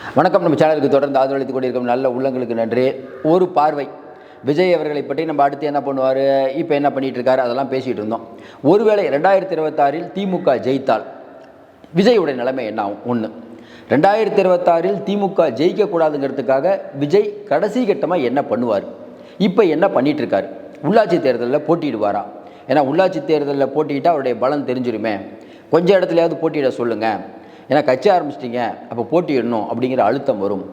வணக்கம். நம்ம சேனலுக்கு தொடர்ந்து ஆதரவளித்துக் கொண்டிருக்கும் நல்ல உள்ளங்களுக்கு நன்றி. ஒரு பார்வை விஜய் அவர்களை பற்றி நம்ம அடுத்து என்ன பண்ணுவார், இப்போ என்ன பண்ணிகிட்டு இருக்காரு, அதெல்லாம் பேசிகிட்டு இருந்தோம். ஒருவேளை 2026 திமுக ஜெயித்தால் விஜயுடைய நிலைமை என்ன ஆகும்? ஒன்று. 2026 திமுக ஜெயிக்கக்கூடாதுங்கிறதுக்காக விஜய் கடைசி கட்டமாக என்ன பண்ணுவார், இப்போ என்ன பண்ணிகிட்டு இருக்காரு? உள்ளாட்சி தேர்தலில் போட்டியிடுவாரா? ஏன்னா உள்ளாட்சி தேர்தலில் போட்டிக்கிட்டால் அவருடைய பலம் தெரிஞ்சிருமே. கொஞ்சம் இடத்துலையாவது போட்டியிட சொல்லுங்கள், ஏன்னா கட்சி ஆரம்பிச்சிட்டிங்க, அப்போ போட்டியிடணும் அப்படிங்கிற அழுத்தம் வரும்.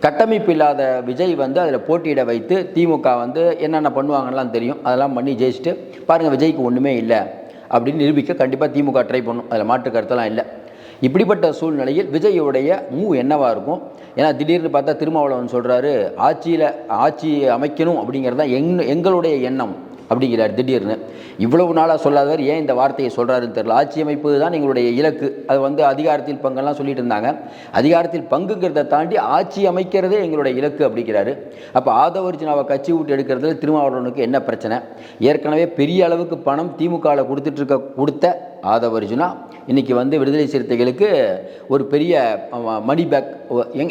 கட்டமைப்பு இல்லாத விஜய் அதில் போட்டியிட வைத்து திமுக என்னென்ன பண்ணுவாங்கலாம் தெரியும். அதெல்லாம் பண்ணி ஜெயிச்சுட்டு பாருங்கள் விஜய்க்கு ஒன்றுமே இல்லை அப்படின்னு நிரூபிக்க கண்டிப்பாக திமுக ட்ரை பண்ணும். அதில் மாற்று கருத்தெல்லாம் இல்லை. இப்படிப்பட்ட சூழ்நிலையில் விஜய்யுடைய என்னவாக இருக்கும்? ஏன்னா திடீர்னு பார்த்தா திருமாவளவன் சொல்கிறாரு, ஆட்சி அமைக்கணும் அப்படிங்கிறது தான் எங்களுடைய எண்ணம் அப்படிங்கிறார் திடீர்னு. இவ்வளவு நாளாக சொல்லாதவர் ஏன் இந்த வார்த்தையை சொல்கிறாருன்னு தெரியல. ஆட்சி அமைப்பு தான் எங்களுடைய இலக்கு. அது அதிகாரத்தில் பங்கெல்லாம் சொல்லிட்டு இருந்தாங்க. அதிகாரத்தில் பங்குங்கிறத தாண்டி ஆட்சி அமைக்கிறதே எங்களுடைய இலக்கு அப்படிங்கிறாரு. அப்போ ஆதவர்ஜுனாவை கட்சி விட்டு எடுக்கிறதுல திருமாவளவனுக்கு என்ன பிரச்சனை? ஏற்கனவே பெரிய அளவுக்கு பணம் திமுகவில் கொடுத்த ஆதவர்ஜுனா இன்றைக்கி விடுதலை சிறுத்தைகளுக்கு ஒரு பெரிய மணி பேக்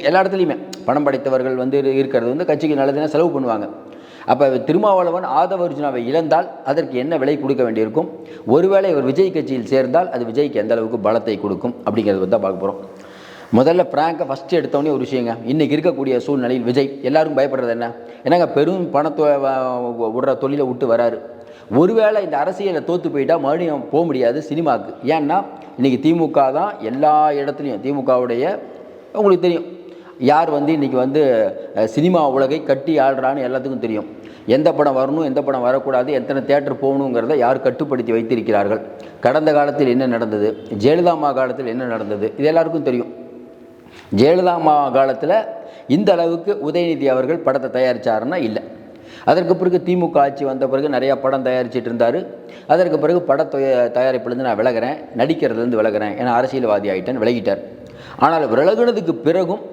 எல்லா இடத்துலையுமே பணம் படைத்தவர்கள் இருக்கிறது கட்சிக்கு நல்லதுன்னா செலவு பண்ணுவாங்க. அப்போ திருமாவளவன் ஆதவர்ஜுனாவை இழந்தால் அதற்கு என்ன விலை கொடுக்க வேண்டியிருக்கும்? ஒருவேளை இவர் விஜய் கட்சியில் சேர்ந்தால் அது விஜய்க்கு எந்த அளவுக்கு பலத்தை கொடுக்கும் அப்படிங்கிறது தான் பார்க்க போகிறோம். முதல்ல ஃப்ராங்காக ஃபஸ்ட்டு எடுத்தோடனே ஒரு விஷயங்க, இன்றைக்கி இருக்கக்கூடிய சூழ்நிலையில் விஜய் எல்லாருக்கும் பயப்படுறது என்ன? ஏன்னாங்க பெரும் பணத்தை விடுற தொழிலை விட்டு வராரு. ஒருவேளை இந்த அரசியலை தோற்று போயிட்டால் மறுபடியும் போக முடியாது சினிமாவுக்கு. ஏன்னா இன்றைக்கி திமுக தான் எல்லா இடத்துலையும். திமுகவுடைய உங்களுக்கு தெரியும் யார் இன்றைக்கி சினிமா உலகை கட்டி ஆள்றான்னு எல்லாத்துக்கும் தெரியும். எந்த படம் வரணும், எந்த படம் வரக்கூடாது, எத்தனை தியேட்டர் போகணுங்கிறத யார் கட்டுப்படுத்தி வைத்திருக்கிறார்கள். கடந்த காலத்தில் என்ன நடந்தது, ஜெயலலிதா அம்மா காலத்தில் என்ன நடந்தது, இது எல்லாருக்கும் தெரியும். ஜெயலலிதா அம்மா காலத்தில் இந்த அளவுக்கு உதயநிதி அவர்கள் படத்தை தயாரித்தாருன்னா இல்லை. அதற்கு பிறகு திமுக ஆட்சி வந்த பிறகு நிறையா படம் தயாரிச்சிட்டு இருந்தார். அதற்கு பிறகு தயாரிப்புலேருந்து நான் விலகிறேன், நடிக்கிறதுலேருந்து விலகிறேன், ஏன்னா அரசியல்வாதி ஆகிட்டேன், விலகிட்டார். ஆனால் விலகுனதுக்கு பிறகும்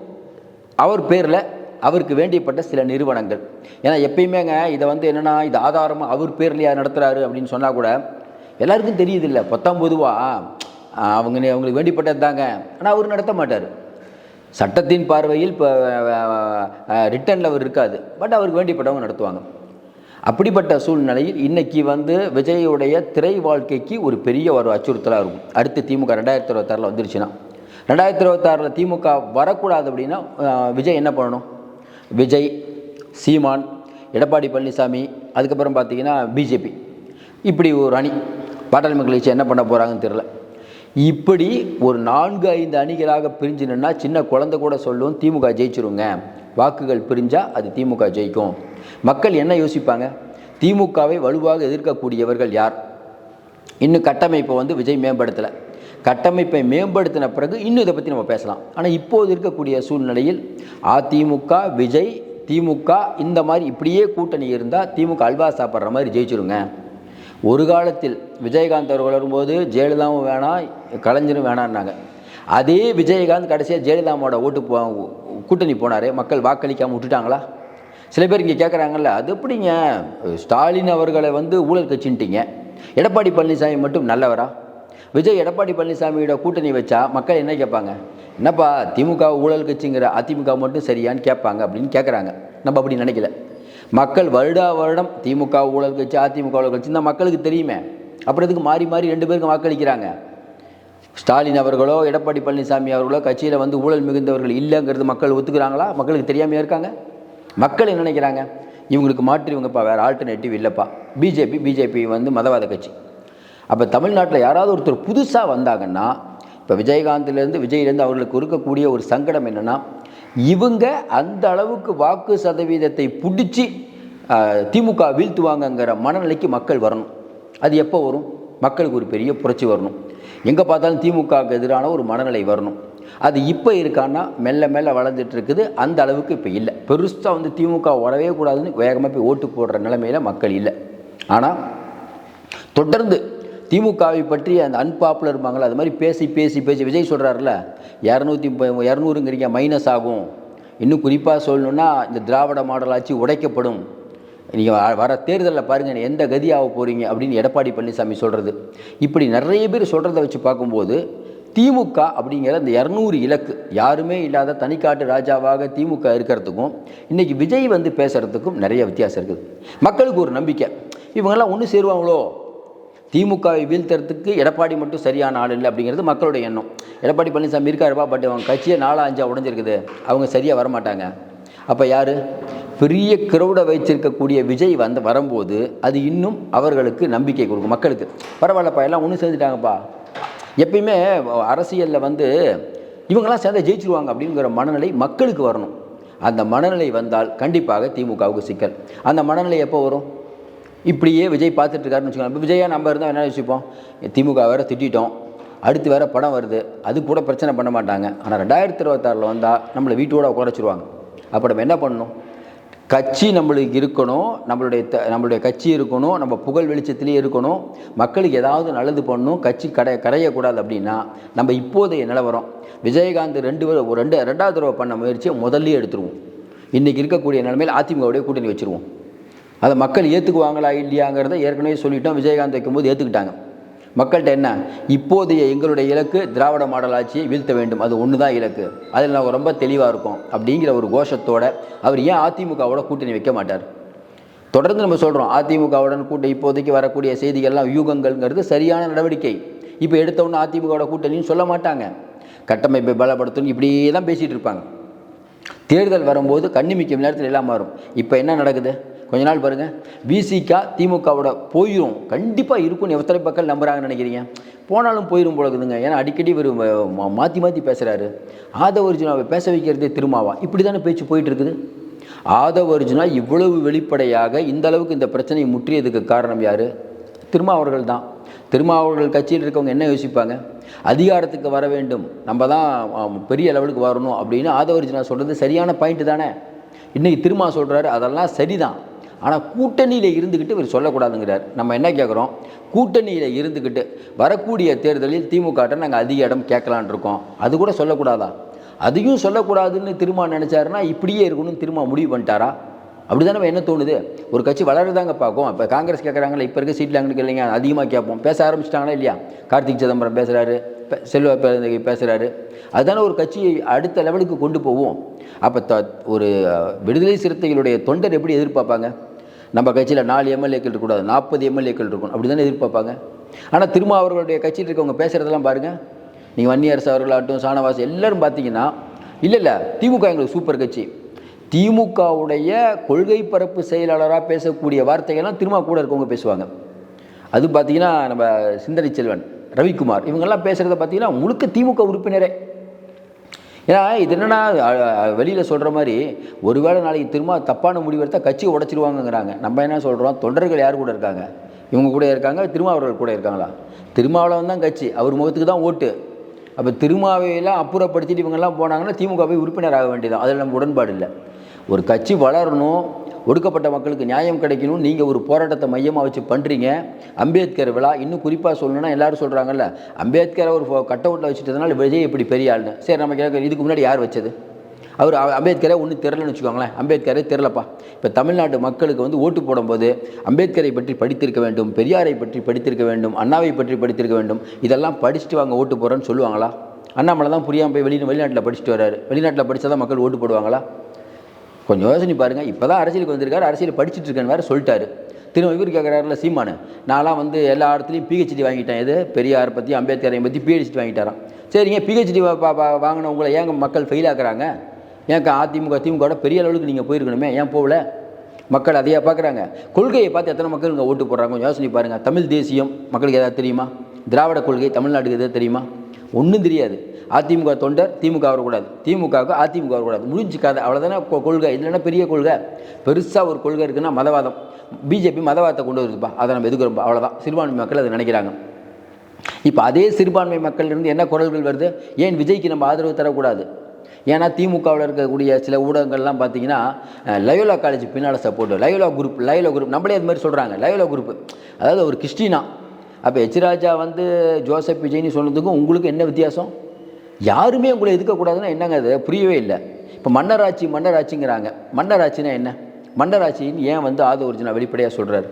அவர் பேரில் அவருக்கு வேண்டியப்பட்ட சில நிறுவனங்கள், ஏன்னா எப்பயுமேங்க இதை என்னென்னா இது ஆதாரமாக அவர் பேர்லையா நடத்துகிறாரு அப்படின்னு சொன்னால் கூட எல்லாருக்கும் தெரியுதில்லை. பொதுவாக அவங்களுக்கு வேண்டிப்பட்டது தாங்க, ஆனால் அவர் நடத்த மாட்டார். சட்டத்தின் பார்வையில் இப்போ ரிட்டனில் அவர் இருக்காது, பட் அவருக்கு வேண்டிப்பட்டவங்க நடத்துவாங்க. அப்படிப்பட்ட சூழ்நிலையில் இன்றைக்கி விஜயுடைய திரை வாழ்க்கைக்கு ஒரு பெரிய ஒரு அச்சுறுத்தலாக இருக்கும். அடுத்து திமுக 2026 வந்துருச்சுன்னா, 2026 திமுக வரக்கூடாது அப்படின்னா விஜய் என்ன பண்ணணும்? விஜய், சீமான், எடப்பாடி பழனிசாமி, அதுக்கப்புறம் பார்த்திங்கன்னா பிஜேபி, இப்படி ஒரு அணி பாட்டாளி மக்கள் கட்சி என்ன பண்ண போகிறாங்கன்னு தெரில. இப்படி ஒரு 4-5 அணிகளாக பிரிஞ்சு நின்னா சின்ன குழந்தை கூட சொல்லும் திமுக ஜெயிச்சிருங்க, வாக்குகள் பிரிஞ்சால் அது திமுக ஜெயிக்கும். மக்கள் என்ன யோசிப்பாங்க? திமுகவை வலுவாக எதிர்க்கக்கூடியவர்கள் யார்? இன்னும் கட்டமைப்பை விஜய் மேம்படுத்தலை. கட்டமைப்பை மேம்படுத்தின பிறகு இன்னும் இதை பற்றி நம்ம பேசலாம். ஆனால் இப்போது இருக்கக்கூடிய சூழ்நிலையில் அதிமுக, விஜய், திமுக இந்த மாதிரி இப்படியே கூட்டணி இருந்தால் திமுக அல்வா சாப்பிட்ற மாதிரி ஜெயிச்சிருங்க. ஒரு காலத்தில் விஜயகாந்த் அவர்கள் வரும்போது ஜெயலலிதாவும் வேணாம், கலைஞரும் வேணான்னாங்க. அதே விஜயகாந்த் கடைசியாக ஜெயலலிதாவோட கூட்டணி போனார், மக்கள் வாக்களிக்காமல் விட்டுட்டாங்களா? சில பேர் இங்கே கேட்குறாங்கல்ல, அது எப்படிங்க ஸ்டாலின் அவர்களை ஊழல் கட்சின்ட்டிங்க, எடப்பாடி பழனிசாமி மட்டும் நல்லவரா? விஜய் எடப்பாடி பழனிசாமியோட கூட்டணி வச்சா மக்கள் என்ன கேட்பாங்க? என்னப்பா திமுக ஊழல் கட்சிங்கிற, அதிமுக மட்டும் சரியான்னு கேட்பாங்க அப்படின்னு கேட்குறாங்க. நம்ம அப்படி நினைக்கல. மக்கள் வருடம் திமுக ஊழல் கட்சி, அதிமுக ஊழல் கட்சி தான் மக்களுக்கு தெரியுமே. அப்புறம் இதுக்கு மாறி மாறி 2 பேருக்கு வாக்களிக்கிறாங்க. ஸ்டாலின் அவர்களோ எடப்பாடி பழனிசாமி அவர்களோ கட்சியில் ஊழல் மிகுந்தவர்கள் இல்லைங்கிறது மக்கள் ஒத்துக்கிறாங்களா? மக்களுக்கு தெரியாமையாக இருக்காங்க. மக்கள் என்ன நினைக்கிறாங்க? இவங்களுக்கு மாற்றி இவங்கப்பா வேறு ஆல்டர்னேட்டிவ் இல்லைப்பா. பிஜேபி மதவாத கட்சி. அப்போ தமிழ்நாட்டில் யாராவது ஒருத்தர் புதுசாக வந்தாங்கன்னா, இப்போ விஜயிலேருந்து அவர்களுக்கு இருக்கக்கூடிய ஒரு சங்கடம் என்னென்னா, இவங்க அந்த அளவுக்கு வாக்கு சதவீதத்தை பிடிச்சி திமுக வீழ்த்துவாங்கங்கிற மனநிலைக்கு மக்கள் வரணும். அது எப்போ வரும்? மக்களுக்கு ஒரு பெரிய புரட்சி வரணும். எங்கே பார்த்தாலும் திமுகவுக்கு எதிரான ஒரு மனநிலை வரணும். அது இப்போ இருக்கான்னா மெல்ல மெல்ல வளர்ந்துட்டு இருக்குது. அந்த அளவுக்கு இப்போ இல்லை. பெருசாக திமுக வரவே கூடாதுன்னு வேகமாக போய் ஓட்டு போடுற நிலைமையில் மக்கள் இல்லை. ஆனால் தொடர்ந்து திமுகவை பற்றி அந்த அன்பாப்புலர் இருப்பாங்களா, அது மாதிரி பேசி விஜய் சொல்கிறாருல, 200ங்கிறீங்க மைனஸ் ஆகும், இன்னும் குறிப்பாக சொல்லணுன்னா இந்த திராவிட மாடல் ஆட்சி உடைக்கப்படும், நீங்கள் வர தேர்தலில் பாருங்கள் எந்த கதியாக போகிறீங்க அப்படின்னு எடப்பாடி பழனிசாமி சொல்கிறது. இப்படி நிறைய பேர் சொல்கிறத வச்சு பார்க்கும்போது திமுக அப்படிங்கிற இந்த 200 இலக்கு யாருமே இல்லாத தனிக்காட்டு ராஜாவாக திமுக இருக்கிறதுக்கும் இன்றைக்கி விஜய் வந்து பேசுகிறதுக்கும் நிறைய வித்தியாசம் இருக்குது. மக்களுக்கு ஒரு நம்பிக்கை, இவங்கெல்லாம் ஒன்று சேருவாங்களோ, திமுகவை வீழ்த்துறதுக்கு எடப்பாடி மட்டும் சரியான ஆள் இல்லை அப்படிங்கிறது மக்களுடைய எண்ணம். எடப்பாடி பழனிசாமி இருக்காருப்பா, பட் அவங்க கட்சியை 4-5 உடஞ்சிருக்குது, அவங்க சரியாக வரமாட்டாங்க. அப்போ யார் பெரிய கிரௌடை வைச்சிருக்கக்கூடிய விஜய் வரும்போது அது இன்னும் அவர்களுக்கு நம்பிக்கை கொடுக்கும். மக்களுக்கு பரவாயில்லப்பா, எல்லாம் ஒன்று சேர்ந்துட்டாங்கப்பா. எப்பயுமே அரசியலில் இவங்கெல்லாம் சேர்ந்து ஜெயிச்சிருவாங்க அப்படிங்கிற மனநிலை மக்களுக்கு வரணும். அந்த மனநிலை வந்தால் கண்டிப்பாக திமுகவுக்கு சிக்கல். அந்த மனநிலை எப்போ வரும்? இப்படியே விஜய் பார்த்துட்ருக்காருன்னு வச்சுக்கோங்க. இப்போ விஜயா நம்ம இருந்தால் என்ன யோசிப்போம், திமுக வேறு திட்டோம், அடுத்து வேறு படம் வருது, அது கூட பிரச்சனை பண்ண மாட்டாங்க. ஆனால் 2026 வந்தால் நம்மளை வீட்டோட உட்காரச்சிருவாங்க. அப்போ நம்ம என்ன பண்ணணும்? கட்சி நம்மளுக்கு இருக்கணும், நம்மளுடைய கட்சி இருக்கணும், நம்ம புகழ் வெளிச்சத்திலேயே இருக்கணும், மக்களுக்கு ஏதாவது நல்லது பண்ணணும், கட்சி கரையக்கூடாது. அப்படின்னா நம்ம இப்போதைய நிலவரம் விஜயகாந்த் 2வது தடவை பண்ண முயற்சியை முதல்ல எடுத்துருவோம். இன்றைக்கி இருக்கக்கூடிய நிலைமையில் அதிமுகவுடைய கூட்டணி வச்சுருவோம். அதை மக்கள் ஏற்றுக்குவாங்களா இல்லையாங்கிறத ஏற்கனவே சொல்லிட்டோம். விஜயகாந்த் வைக்கும்போது ஏற்றுக்கிட்டாங்க. மக்கள்கிட்ட என்ன, இப்போதைய எங்களுடைய இலக்கு திராவிட மாடல் ஆட்சியை வீழ்த்த வேண்டும், அது ஒன்று தான் இலக்கு, அதில் நாங்கள் ரொம்ப தெளிவாக இருக்கோம் அப்படிங்கிற ஒரு கோஷத்தோட அவர் ஏன் அதிமுகவோட கூட்டணி வைக்க மாட்டார்? தொடர்ந்து நம்ம சொல்கிறோம், அதிமுகவுடன் இப்போதைக்கு வரக்கூடிய செய்திகள்லாம் யூகங்கள்ங்கிறது சரியான நடவடிக்கை. இப்போ எடுத்தவொன்னு அதிமுகவோட கூட்டணின்னு சொல்ல மாட்டாங்க, கட்டமைப்பை பலப்படுத்தணும், இப்படியே தான் பேசிகிட்டு இருப்பாங்க. தேர்தல் வரும்போது கண்ணிமிக்கும் நேரத்தில் எல்லாம் மாறும். இப்போ என்ன நடக்குது? கொஞ்ச நாள் பாருங்கள், விசிக திமுகவோட போயிடும், கண்டிப்பாக இருக்கும்னு எத்தனை மக்கள் நம்புகிறாங்கன்னு நினைக்கிறீங்க? போனாலும் போயிடும் போலக்குதுங்க. ஏன்னா அடிக்கடி இவர் மாற்றி பேசுகிறாரு. ஆதவ அர்ஜுனாவை பேச வைக்கிறதே திருமாவா, இப்படி தானே பேச்சு போயிட்டு இருக்குது. ஆதவ அர்ஜுனா இவ்வளவு வெளிப்படையாக இந்த அளவுக்கு இந்த பிரச்சனையை முற்றியதுக்கு காரணம் யார்? திருமாவர்கள் தான். திருமாவர்கள் கட்சியில் இருக்கவங்க என்ன யோசிப்பாங்க? அதிகாரத்துக்கு வர வேண்டும், நம்ம தான் பெரிய லெவலுக்கு வரணும் அப்படின்னு ஆதவ அர்ஜுனா சொல்கிறது சரியான பாயிண்ட்டு தானே. இன்றைக்கி திருமா சொல்கிறாரு, அதெல்லாம் சரிதான். ஆனால் கூட்டணியில் இருந்துக்கிட்டு இவர் சொல்லக்கூடாதுங்கிறார். நம்ம என்ன கேட்குறோம்? கூட்டணியில் இருந்துக்கிட்டு வரக்கூடிய தேர்தலில் திமுகட்ட நாங்கள் அதிக இடம் கேட்கலான் இருக்கோம், அது கூட சொல்லக்கூடாதா? அதையும் சொல்லக்கூடாதுன்னு திருமா நினச்சாருன்னா இப்படியே இருக்கணும்னு திருமா முடிவு பண்ணிட்டாரா? அப்படி தானே என்ன தோணுது? ஒரு கட்சி வளருதாங்க பார்க்கும். இப்போ காங்கிரஸ் கேட்குறாங்களே, இப்போ இருக்க சீட்டில் அங்கே இல்லைங்க, அதிகமாக கேட்போம், பேச ஆரம்பிச்சிட்டாங்களா இல்லையா? கார்த்திக் சிதம்பரம் பேசுகிறாரு, செல்வ பேசுகிறாரு, அதுதானே ஒரு கட்சியை அடுத்த லெவலுக்கு கொண்டு போவோம். அப்போ ஒரு விடுதலை சிறுத்தைகளுடைய தொண்டர் எப்படி எதிர்பார்ப்பாங்க? நம்ம கட்சியில் 4 எம்எல்ஏக்கள் இருக்கக்கூடாது, 40 எம்எல்ஏக்கள் இருக்கும், அப்படி தானே எதிர்பார்ப்பாங்க. ஆனால் திரும்ப அவர்களுடைய கட்சியில் இருக்கவங்க பேசுகிறதெல்லாம் பாருங்கள். நீங்கள் வன்னியரசு அவர்களாகட்டும், சாணவாசி எல்லோரும் பார்த்தீங்கன்னா, இல்லை திமுக எங்களுக்கு சூப்பர் கட்சி, திமுகவுடைய கொள்கை பரப்பு செயலாளராக பேசக்கூடிய வார்த்தைகள்லாம் திரும்ப கூட இருக்கவங்க பேசுவாங்க. அது பார்த்திங்கன்னா நம்ம சிந்தனை செல்வன், ரவிக்குமார், இவங்கெல்லாம் பேசுகிறத பார்த்திங்கன்னா முழுக்க திமுக உறுப்பினரே. ஏன்னா இது என்னென்னா வெளியில் சொல்கிற மாதிரி ஒருவேளை நாளைக்கு திரும்ப தப்பான முடிவெடுத்தால் கட்சியை உடச்சிருவாங்கங்கிறாங்க. நம்ம என்ன சொல்கிறோம்? தொண்டர்கள் யார் கூட இருக்காங்க? இவங்க கூட இருக்காங்க, திருமாவளவர்கள் கூட இருக்காங்களா? திருமாவளவன் தான் கட்சி, அவர் முகத்துக்கு தான் ஓட்டு. அப்போ திருமாவையெல்லாம் அப்புறப்படுத்திட்டு இவங்கெல்லாம் போனாங்கன்னா திமுகவை உறுப்பினர் ஆக வேண்டியதான். அதில் நம்ம உடன்பாடு இல்லை. ஒரு கட்சி வளரணும், ஒடுக்கப்பட்ட மக்களுக்கு நியாயம் கிடைக்கணும், நீங்கள் ஒரு போராட்டத்தை மையமாக வச்சு பண்ணுறீங்க. அம்பேத்கர் விழா, இன்னும் குறிப்பாக சொல்லணும்னா எல்லோரும் சொல்கிறாங்கல்ல, அம்பேத்கரை ஒரு கட் அவுட்டில் வச்சுட்டதுனால விஜய் இப்படி பெரிய ஆள்னு. சரி, நம்ம கேட்க, இதுக்கு முன்னாடி யார் வச்சது? அவர் அம்பேத்கரை ஒன்றும் தெரிலன்னு வச்சுக்கோங்களேன். அம்பேத்கரே தெரிலப்பா. இப்போ தமிழ்நாட்டு மக்களுக்கு ஓட்டு போடும்போது அம்பேத்கரை பற்றி படித்திருக்க வேண்டும், பெரியாரை பற்றி படித்திருக்க வேண்டும், அண்ணாவை பற்றி படித்திருக்க வேண்டும், இதெல்லாம் படிச்சுட்டு வாங்க ஓட்டு போகிறேன்னு சொல்லுவாங்களா? அண்ணாமலை தான் புரியாமல் போய் வெளிநாட்டில் படிச்சுட்டு வர்றாரு. வெளிநாட்டில் படித்தா தான் மக்கள் ஓட்டு போடுவாங்களா? கொஞ்சம் யோசனை பாருங்கள். இப்போ தான் அரசியலுக்கு வந்திருக்காரு, அரசியல் படிச்சுட்டு இருக்கேன்னு வேறு சொல்லிட்டாரு. திரும்ப இவர் கேட்குறாருல சீமானு, நான்லாம் எல்லா இடத்துலையும் பிஹெச்டி வாங்கிட்டேன், இது பெரியாரை பற்றி அம்பேத்கரை பற்றி பிஹெச்டி வாங்கிட்டாரான். சரிங்க, பிஹெச்டி வாங்கின உங்களை ஏங்க மக்கள் ஃபெயில் ஆக்குறாங்க? ஏன் திமுகவோட பெரிய அளவுக்கு நீங்கள் போயிருக்கணுமே, ஏன் போகல? மக்கள் அதையே பார்க்குறாங்க. கொள்கையை பார்த்து எத்தனை மக்கள் இங்கே ஓட்டு போடுறாங்க? கொஞ்சம் யோசனை பாருங்கள். தமிழ் தேசியம் மக்களுக்கு எதாவது தெரியுமா? திராவிட கொள்கை தமிழ்நாட்டுக்கு எதாவது தெரியுமா? ஒன்றும் தெரியாது. அதிமுக தொண்டர் திமுக வரக்கூடாது, திமுகவுக்கு அதிமுக வரக்கூடாது, முடிஞ்சுக்காது, அவ்வளோதானே கொள்கை. இல்லைன்னா பெரிய கொள்கை, பெருசாக ஒரு கொள்கை இருக்குன்னா மதவாதம். பிஜேபி மதவாதத்தை கொண்டு வருதுப்பா, அதை நம்ம எதுக்குறோம், அவ்வளோதான். சிறுபான்மை மக்கள் அதை நினைக்கிறாங்க. இப்போ அதே சிறுபான்மை மக்கள்லேருந்து என்ன குரல்கள் வருது? ஏன் விஜய்க்கு நம்ம ஆதரவு தரக்கூடாது? ஏன்னா திமுகவில் இருக்கக்கூடிய சில ஊடகங்கள்லாம் பார்த்தீங்கன்னா லயோலா காலேஜ் பின்னால் சப்போர்ட், லயோலா குரூப் நம்மளே அது மாதிரி சொல்கிறாங்க. லயோலா குரூப் அதாவது ஒரு கிறிஸ்டினா. அப்போ எச் ராஜா ஜோசப் விஜய்னு சொன்னதுக்கும் உங்களுக்கு என்ன வித்தியாசம்? யாருமே உங்களை எதுக்கக்கூடாதுன்னா என்னங்க? அது புரியவே இல்லை. இப்போ மன்னராட்சிங்கிறாங்க. மன்னராட்சினா என்ன? மன்னராட்சின்னு ஏன் ஆதவ அர்ஜுனா வெளிப்படையாக சொல்கிறாரு?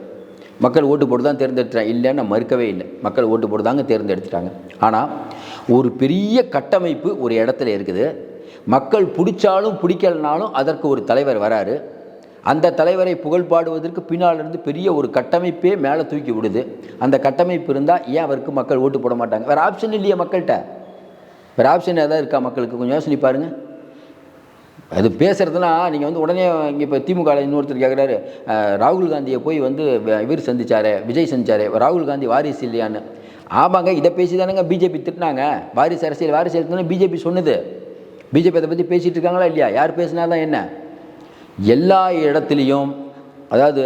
மக்கள் ஓட்டு போட்டு தான் தேர்ந்தெடுத்துட்டாங்க, இல்லைன்னு நான் மறுக்கவே இல்லை. மக்கள் ஓட்டு போட்டு தாங்க தேர்ந்தெடுத்துட்டாங்க. ஆனால் ஒரு பெரிய கட்டமைப்பு ஒரு இடத்துல இருக்குது. மக்கள் பிடிச்சாலும் பிடிக்கலனாலும் அதற்கு ஒரு தலைவர் வராரு. அந்த தலைவரை புகழ் பாடுவதற்கு பின்னால் இருந்து பெரிய ஒரு கட்டமைப்பே மேலே தூக்கி விடுது. அந்த கட்டமைப்பு இருந்தால் ஏன் அவருக்கு மக்கள் ஓட்டு போட மாட்டாங்க? வேறு ஆப்ஷன் இல்லையா மக்கள்கிட்ட? வேறு ஆப்ஷன் எதாவது இருக்கா மக்களுக்கு? கொஞ்சம் யோசனை பாருங்கள். அது பேசுகிறதுனா நீங்கள் வந்து உடனே இங்கே இப்போ திமுக இன்னொருத்தர் கேட்குறாரு, ராகுல் காந்தியை போய் வந்து இவர் சந்திச்சார், விஜய் சந்திச்சார், ராகுல் காந்தி வாரிசு இல்லையான்னு. ஆமாங்க, இதை பேசி தானேங்க பிஜேபி திட்டினாங்க. வாரிசு அரசியல் பிஜேபி சொன்னது. பிஜேபி அதை பற்றி பேசிகிட்டு இருக்காங்களா இல்லையா? யார் பேசினா தான் என்ன? எல்லா இடத்துலையும், அதாவது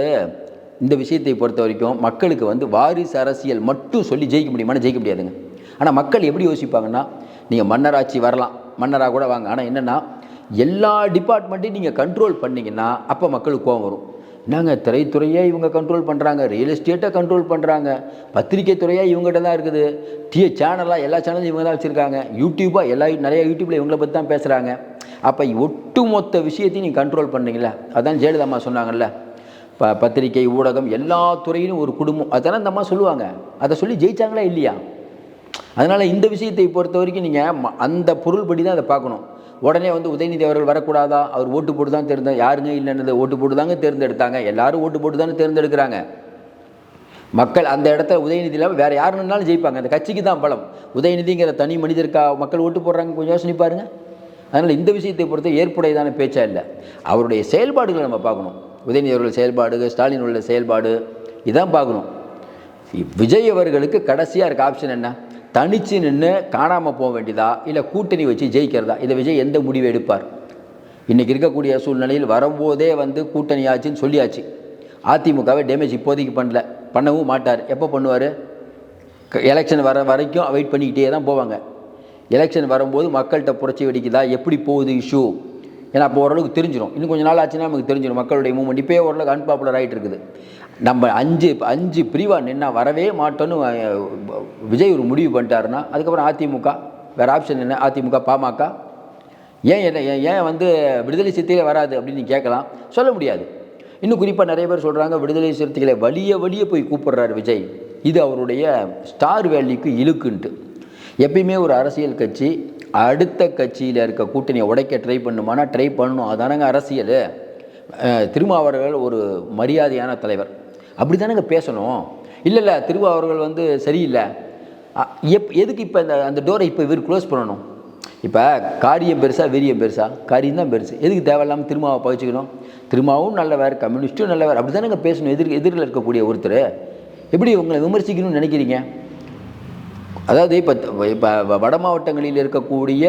இந்த விஷயத்தை பொறுத்த வரைக்கும் மக்களுக்கு வந்து வாரிசு அரசியல் மட்டும் சொல்லி ஜெயிக்க முடியுமானா ஜெயிக்க முடியாதுங்க. ஆனால் மக்கள் எப்படி யோசிப்பாங்கன்னா, நீங்கள் மன்னராட்சி வரலாம், மன்னராக கூட வாங்க, ஆனால் என்னென்னா எல்லா டிபார்ட்மெண்ட்டையும் நீங்கள் கண்ட்ரோல் பண்ணிங்கன்னா அப்போ மக்களுக்கு கோவம் வரும். என்னங்க திரைத்துறையே இவங்க கண்ட்ரோல் பண்ணுறாங்க, ரியல் எஸ்டேட்டை கண்ட்ரோல் பண்ணுறாங்க, பத்திரிகை துறையாக இவங்ககிட்ட தான் இருக்குது, சேனலாக எல்லா சேனலும் இவங்க தான் வச்சுருக்காங்க, யூடியூப்பாக நிறைய யூடியூப்பில் இவங்கள பற்றி தான் பேசுகிறாங்க. அப்போ ஒட்டுமொத்த விஷயத்தையும் நீங்கள் கண்ட்ரோல் பண்ணுறீங்களா? அதான் ஜெயலலிதா அம்மா சொன்னாங்கல்ல, பத்திரிகை ஊடகம் எல்லா துறையிலும் ஒரு குடும்பம், அதெல்லாம் இந்த அம்மா சொல்லுவாங்க. அதை சொல்லி ஜெயிச்சாங்களா இல்லையா? அதனால் இந்த விஷயத்தை பொறுத்த வரைக்கும் நீங்கள் அந்த பொருள்படி தான் அதை பார்க்கணும். உடனே வந்து உதயநிதி அவர்கள் வரக்கூடாதா, அவர் ஓட்டு போட்டு தான் யாருங்க இல்லைன்னு ஓட்டு போட்டு தாங்க தேர்ந்தெடுத்தாங்க, எல்லாரும் ஓட்டு போட்டு தானே தேர்ந்தெடுக்கிறாங்க. மக்கள் அந்த இடத்துல உதயநிதி இல்லாமல் வேறு யாருன்னாலும் ஜெயிப்பாங்க. அந்த கட்சிக்கு தான் பலம். உதயநிதிங்கிற தனி மனிதருக்கா மக்கள் ஓட்டு போடுறாங்க? கொஞ்சம் யோசனை பாருங்க. அதனால் இந்த விஷயத்தை பொறுத்த ஏற்புடையதான பேச்சா இல்லை, அவருடைய செயல்பாடுகளை நம்ம பார்க்கணும். உதயநிதி அவர்கள் செயல்பாடு, ஸ்டாலின் உள்ள செயல்பாடு, இதான் பார்க்கணும். விஜய் அவர்களுக்கு கடைசியாக இருக்க ஆப்ஷன் என்ன? தனிச்சு நின்று காணாமல் போக வேண்டியதா, இல்லை கூட்டணி வச்சு ஜெயிக்கிறதா? இதை விஜய் எந்த முடிவு எடுப்பார்? இன்றைக்கி இருக்கக்கூடிய சூழ்நிலையில் வரும்போதே வந்து கூட்டணி ஆச்சுன்னு சொல்லியாச்சு. அதிமுகவை டேமேஜ் இப்போதைக்கு பண்ணவும் மாட்டார். எப்போ பண்ணுவார்? எலெக்ஷன் வர வரைக்கும் வெயிட் பண்ணிக்கிட்டே தான் போவாங்க. எலெக்ஷன் வரும்போது மக்கள்கிட்ட புரட்சி வெடிக்குதா, எப்படி போகுது இஷ்யூ, ஏன்னா அப்போ ஓரளவுக்கு தெரிஞ்சிடும். இன்னும் கொஞ்சம் நாள் ஆச்சுன்னா நமக்கு தெரிஞ்சிடும் மக்களுடைய மூவ்மெண்ட். இப்போயே ஓரளவுக்கு அன்பாப்புலர் ஆகிட்டு இருக்குது. நம்ம அஞ்சு பிரிவாக நின்னா வரவே மாட்டோன்னு விஜய் ஒரு முடிவு பண்ணிட்டாருன்னா அதுக்கப்புறம் அதிமுக வேறு ஆப்ஷன் என்ன? அதிமுக பாமக ஏன் வந்து விடுதலை சிறுத்தைகளே வராது அப்படின்னு கேட்கலாம், சொல்ல முடியாது. இன்னும் குறிப்பாக நிறைய பேர் சொல்கிறாங்க விடுதலை சிறுத்தைகளை வலிய போய் கூப்பிடுறாரு விஜய், இது அவருடைய ஸ்டார் வேல்யூக்கு இழுக்குன்ட்டு. எப்பயுமே ஒரு அரசியல் கட்சி அடுத்த கட்சியில் இருக்க கூட்டணியை உடைக்க ட்ரை பண்ணுமானா ட்ரை பண்ணணும், அதானங்க அரசியல். திருமாவர்கள் ஒரு மரியாதையான தலைவர், அப்படி தானங்க பேசணும். இல்லை திருமாவர்கள் வந்து சரியில்லை, எதுக்கு இப்போ அந்த டோரை இப்போ இவர் க்ளோஸ் பண்ணணும்? இப்போ காரியம் பெருசா வீரியம் பெருசா? காரியம் தான் பெருசு. எதுக்கு தேவையில்லாமல் திருமாவை பகிச்சுக்கணும்? திருமாவும் நல்லவர், கம்யூனிஸ்ட்டும் நல்லவர், அப்படி தானங்க பேசணும். எதிரில் இருக்கக்கூடிய ஒருத்தர் எப்படி உங்களை விமர்சிக்கணும்னு நினைக்கிறீங்க? அதாவது இப்போ வட மாவட்டங்களில் இருக்கக்கூடிய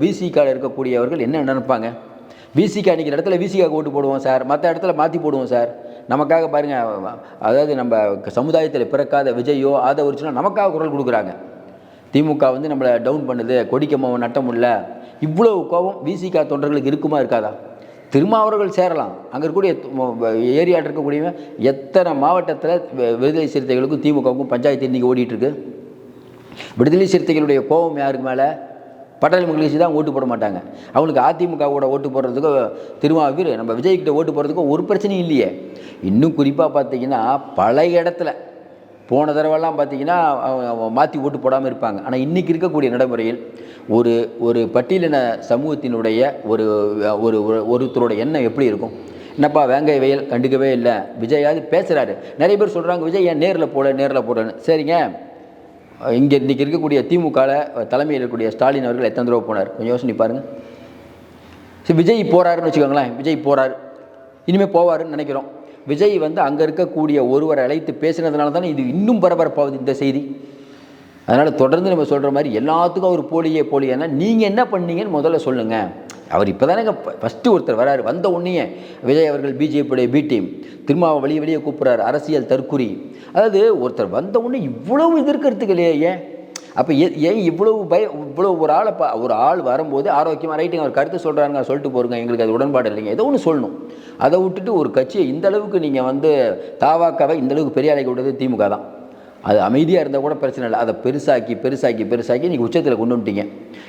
விசிகாவில் இருக்கக்கூடியவர்கள் என்ன நினைப்பாங்க? விசிகா அன்றைக்கி இடத்துல விசிகாவுக்கு ஓட்டு போடுவோம் சார், மற்ற இடத்துல மாற்றி போடுவோம் சார், நமக்காக பாருங்கள். அதாவது நம்ம சமுதாயத்தில் பிறக்காத விஜயோ ஆதவரிச்சுனா நமக்காக குரல் கொடுக்குறாங்க. திமுக வந்து நம்மளை டவுன் பண்ணுது, கொடிக்கம்மாவை நட்ட முடியல, இவ்வளோ கோபம் விசிகா தொண்டர்களுக்கு இருக்குமா இருக்காதா? திருமாவர்கள் சேரலாம், அங்கே இருக்கக்கூடிய ஏரியாவில் இருக்கக்கூடியவன் எத்தனை மாவட்டத்தில் விடுதலை சிறுத்தைகளுக்கும் திமுகவுக்கும் பஞ்சாயத்து இன்றைக்கி ஓடிட்டுருக்கு. விடுதலை சிறுத்தைகளுடைய கோபம் யாருக்கு மேலே? பட்டாளி மகிழ்ச்சி தான் ஓட்டு போட மாட்டாங்க. அவங்களுக்கு அதிமுகவோட ஓட்டு போடுறதுக்கும் திருமாவீர் நம்ம விஜய்கிட்ட ஓட்டு போடுறதுக்கும் ஒரு பிரச்சனையும் இல்லையே. இன்னும் குறிப்பாக பார்த்தீங்கன்னா பல இடத்துல போன தடவைலாம் பார்த்தீங்கன்னா மாற்றி ஓட்டு போடாமல் இருப்பாங்க. ஆனால் இன்றைக்கி இருக்கக்கூடிய நடைமுறையில் ஒரு பட்டியலின சமூகத்தினுடைய ஒருத்தரோட எண்ணம் எப்படி இருக்கும்? என்னப்பா வேங்கை வெயில் கண்டுக்கவே இல்லை, விஜயாவது பேசுகிறாரு. நிறைய பேர் சொல்கிறாங்க விஜய் ஏன் நேரில் போடன்னு. சரிங்க, இங்கே இன்றைக்கி இருக்கக்கூடிய திமுகவில் தலைமையில் இருக்கக்கூடிய ஸ்டாலின் அவர்கள் எத்தனை தடவை போனார்? கொஞ்சம் யோசனை பாருங்கள். சரி, விஜய் போகிறாருன்னு வச்சுக்கோங்களேன், விஜய் போகிறார், இனிமேல் போவாருன்னு நினைக்கிறோம். விஜய் வந்து அங்கே இருக்கக்கூடிய ஒருவரை அழைத்து பேசினதுனால தானே இது இன்னும் பரபரப்பாகுது இந்த செய்தி. அதனால் தொடர்ந்து நம்ம சொல்கிற மாதிரி எல்லாத்துக்கும் அவர் போலியேன்னா நீங்கள் என்ன பண்ணீங்கன்னு முதல்ல சொல்லுங்கள். அவர் இப்போ தானே ஃபஸ்ட்டு ஒருத்தர் வராரு, வந்த உடனே விஜய் அவர்கள் பிஜேபியுடைய பி டீம் திரும்ப வெளியே கூப்பிட்றாரு, அரசியல் தற்குறி. அதாவது ஒருத்தர் வந்த உடனே இவ்வளவு எதிர்க்கிறதுக்கு இல்லையே ஏன்? அப்போ ஏன் இவ்வளோ ஒரு ஆள் வரும்போது ஆரோக்கியமாக ரைட்டுங்க அவர் கருத்து சொல்கிறாங்க சொல்லிட்டு போருங்க, எங்களுக்கு அது உடன்பாடு இல்லைங்க, ஏதோ ஒன்று சொல்லணும். அதை விட்டுட்டு ஒரு கட்சியை இந்த அளவுக்கு நீங்கள் வந்து தாவாக்காவை இந்த அளவுக்கு பெரிய அலைக்கு விட்டது திமுக தான். அது அமைதியாக இருந்தால் கூட பிரச்சனை இல்லை, அதை பெருசாக்கி நீங்கள் உச்சத்தில் கொண்டு வந்துட்டீங்க.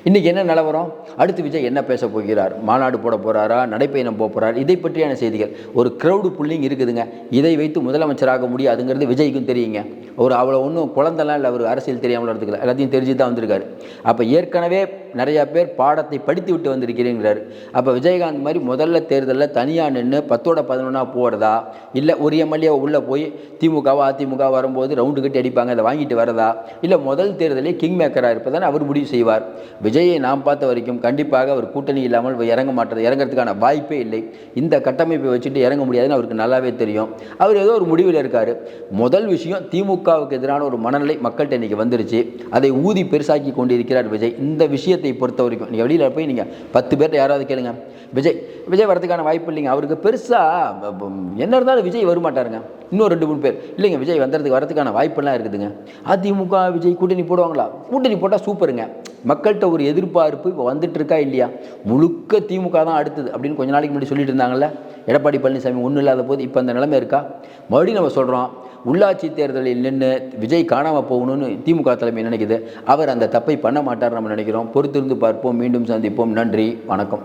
இன்றைக்கி என்ன நிலவரம்? அடுத்து விஜய் என்ன பேச போகிறார்? மாநாடு போட போகிறாரா, நடைப்பயணம் போக போகிறார்? இதை பற்றியான செய்திகள். ஒரு க்ரௌடு புல்லிங் இருக்குதுங்க. இதை வைத்து முதலமைச்சராக முடியாதுங்கிறது விஜய்க்கும் தெரியுங்க. ஒரு அவ்வளோ ஒன்றும் குழந்தெல்லாம் இல்லை, அவர் அரசியல் தெரியாமல் எடுத்துக்கல, எல்லாத்தையும் தெரிஞ்சு தான் வந்திருக்காரு. அப்போ ஏற்கனவே நிறையா பேர் பாடத்தை படித்து விட்டு வந்திருக்கிறேங்கிறார். அப்போ விஜயகாந்த் மாதிரி முதல்ல தேர்தலில் தனியாக நின்று 10ஓட 11 போகிறதா, இல்லை ஒரு எம்எல்ஏ உள்ளே போய் திமுகவோ அதிமுக வரும்போது ரவுண்டு கட்டி அடிப்பாங்க, அதை வாங்கிட்டு வரதா, இல்லை முதல் தேர்தலில் கிங் மேக்கராக இருப்பதால் அவர் முடிவு செய்வார். விஜயை நாம் பார்த்த வரைக்கும் கண்டிப்பாக அவர் கூட்டணி இல்லாமல் இறங்கிறதுக்கான வாய்ப்பே இல்லை. இந்த கட்டமைப்பை வச்சுட்டு இறங்க முடியாதுன்னு அவருக்கு நல்லாவே தெரியும். அவர் ஏதோ ஒரு முடிவில் இருக்கார். முதல் விஷயம், திமுகவுக்கு எதிரான ஒரு மனநிலை மக்கள்கிட்ட இன்றைக்கி வந்துருச்சு. அதை ஊதி பெருசாக்கி கொண்டிருக்கிறார் விஜய். இந்த விஷயத்தை பொறுத்த வரைக்கும் நீங்கள் வெளியில் போய் நீங்கள் 10 பேர்கிட்ட யாராவது கேளுங்க, விஜய் வரதுக்கான வாய்ப்பு இல்லைங்க. அவருக்கு பெருசாக என்ன இருந்தாலும் விஜய் வரமாட்டாருங்க. இன்னும் 2-3 பேர் இல்லைங்க விஜய் வரதுக்கான வாய்ப்பெல்லாம் இருக்குதுங்க. அதிமுக விஜய் கூட்டணி போடுவாங்களா? கூட்டணி போட்டால் சூப்பருங்க. மக்கள்கிட்ட ஒரு எதிர்பார்ப்பு இப்போ வந்துட்டு இருக்கா இல்லையா? முழுக்க திமுக தான் அடுத்தது அப்படின்னு கொஞ்ச நாளைக்கு முன்னாடி சொல்லிட்டு இருந்தாங்கல்ல எடப்பாடி பழனிசாமி. ஒன்றும் இல்லாத போது இப்போ அந்த நிலைமை இருக்கா? மறுபடியும் நம்ம சொல்கிறோம், உள்ளாட்சி தேர்தலில் நின்று விஜய் காணாமல் போகணும்னு திமுக தலைமை நினைக்குது. அவர் அந்த தப்பை பண்ண மாட்டார் நம்ம நினைக்கிறோம். பொறுத்திருந்து பார்ப்போம். மீண்டும் சந்திப்போம். நன்றி, வணக்கம்.